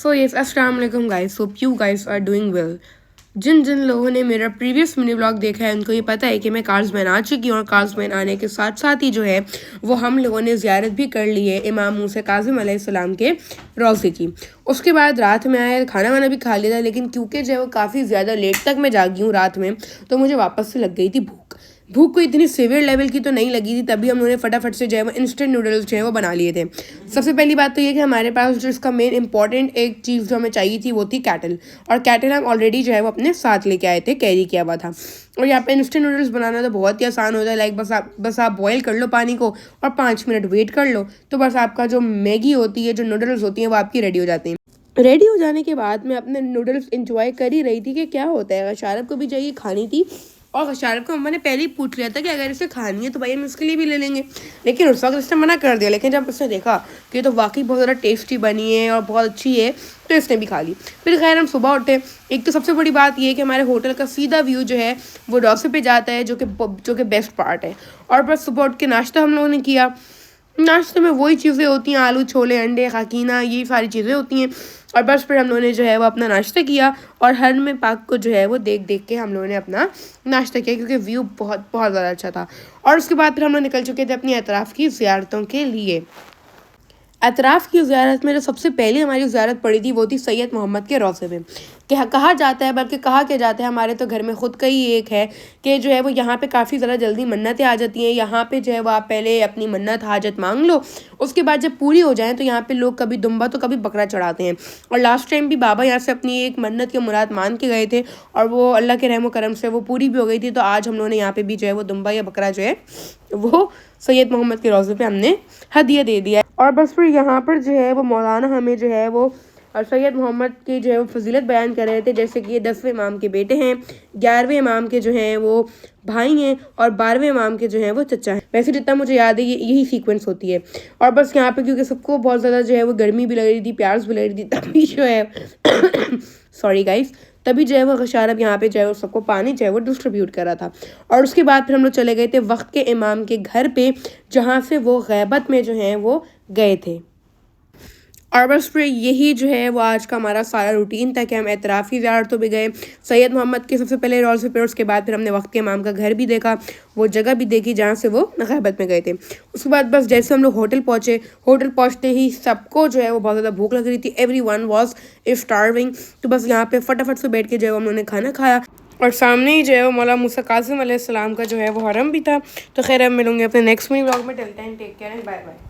सो yes अस्सलाम वालेकुम guys, hope you guys are doing well. जिन जिन लोगों ने मेरा प्रीवियस मिनी व्लॉग देखा है उनको ये पता है कि मैं कार्समैन आ चुकी हूँ और कार्समैन आने के साथ साथ ही जो है वो हम लोगों ने ज़ियारत भी कर ली है इमाम मूसा काज़िम अलैहिस्सलाम के रोज़े की। उसके बाद रात में आया, खाना वाना भी खा लिया था, लेकिन क्योंकि जो है वो काफ़ी ज़्यादा लेट तक मैं जागी हूँ रात में, तो मुझे वापस से लग गई थी भूख। भूख को इतनी सीवियर लेवल की तो नहीं लगी थी, तभी हम लोगों ने फटाफट से जो है वो इंस्टेंट नूडल्स जो है वो बना लिए थे। सबसे पहली बात तो ये कि हमारे पास जो इसका मेन इंपॉर्टेंट एक चीज़ जो हमें चाहिए थी वो थी कैटल, और कैटल हम ऑलरेडी जो है वो अपने साथ लेके आए थे, कैरी किया हुआ था। और यहाँ पे इंस्टेंट नूडल्स बनाना तो बहुत ही आसान होता है, लाइक बस आप बॉयल कर लो पानी को और 5 मिनट वेट कर लो, तो बस आपका जो मैगी होती है, जो नूडल्स होती हैं, वो आपकी रेडी हो जाती हैं। रेडी हो जाने के बाद मैं अपने नूडल्स इंजॉय कर ही रही थी कि क्या होता है, शारब को भी चाहिए खानी थी, और शारब को मम्मा ने पहले ही पूछ लिया था कि अगर इसे खानी है तो भाई हम इसके लिए भी ले लेंगे, लेकिन उस वक्त इसने मना कर दिया। लेकिन जब उसने देखा कि ये तो वाकई बहुत ज़्यादा टेस्टी बनी है और बहुत अच्छी है, तो इसने भी खा ली। फिर खैर हम सुबह उठे। एक तो सबसे बड़ी बात ये है कि हमारे होटल का सीधा व्यू जो है वो डॉसे पे जाता है, जो कि बेस्ट पार्ट है। और बस सुबह उठ के नाश्ता हम लोगों ने किया। नाश्ते में वही चीज़ें होती हैं, आलू छोले अंडे खाकीना, ये सारी चीज़ें होती हैं। और बस फिर हम लोगों ने जो है वो अपना नाश्ता किया, और हर में पाक को जो है वो देख देख के हम लोगों ने अपना नाश्ता किया, क्योंकि व्यू बहुत बहुत ज़्यादा अच्छा था। और उसके बाद फिर हम लोग निकल चुके थे अपनी अतराफ़ की ज़ियारतों के लिए। अतराफ़ की ज़ियारत में जो सबसे पहले हमारी ज़ियारत पड़ी थी वो थी सैयद मोहम्मद के रोज़े में। कहा जाता है, बल्कि कहा क्या जाता है, हमारे तो घर में ख़ुद का ही एक है कि जो है वो यहाँ पे काफ़ी ज़्यादा जल्दी मन्नतें आ जाती हैं। यहाँ पे जो है वो आप पहले अपनी मन्नत हाजत मांग लो, उसके बाद जब पूरी हो जाए तो यहाँ पे लोग कभी दुम्बा तो कभी बकरा चढ़ाते हैं। और लास्ट टाइम भी बाबा यहाँ से अपनी एक मन्नत की मुराद मान के गए थे, और वो अल्लाह के रहम करम से वो पूरी भी हो गई थी। तो आज हम लोगों ने यहाँ पे भी जो है वो दुम्बा या बकरा जो है वो सैयद मोहम्मद के रोज़े पे हमने हदिया दे दिया। और बस फिर यहाँ पर जो है वो मौलाना हमें जो है वो और सैयद मोहम्मद की जो है वो फजीलत बयान कर रहे थे, जैसे कि ये 10वें इमाम के बेटे हैं, 11वें इमाम के जो हैं वो भाई हैं, और 12वें इमाम के जो हैं वो चचा हैं। वैसे जितना मुझे याद है ये यही सीक्वेंस होती है। और बस यहाँ पे क्योंकि सबको बहुत ज़्यादा जो है वो गर्मी भी लग रही थी, प्यास भी लग रही थी, तभी जो है सॉरी गाइस, तभी जो है वो शारब यहाँ पे जो है वो सबको पानी जो है वो डिस्ट्रीब्यूट करा था। और उसके बाद फिर हम लोग चले गए थे वक्त के इमाम के घर पे, जहाँ से वो गैबत में जो हैं वो गए थे। और बस फिर यही जो है वो आज का हमारा सारा रूटीन था कि हम एतराफ़ी ज़ियारतों पे गए, सैयद मोहम्मद के सबसे पहले रोज़े पे, उसके बाद फिर हमने वक्त के इमाम का घर भी देखा, वो जगह भी देखी जहाँ से वो गैबत में गए थे। उसके बाद बस जैसे हम लोग होटल पहुँचते ही सबको जो है वो बहुत ज़्यादा भूख लग रही थी, एवरीवन वाज स्टार्विंग। तो बस यहाँ पे फटाफट से बैठ के जो है हम लोगों ने खाना खाया, और सामने ही जो है वो मौला मूसा काज़िम अलैहिस्सलाम का जो है वो हरम भी था। तो खैर अब मिलूंगे अपने नेक्स्ट व्लॉग में। Till then take care and bye bye.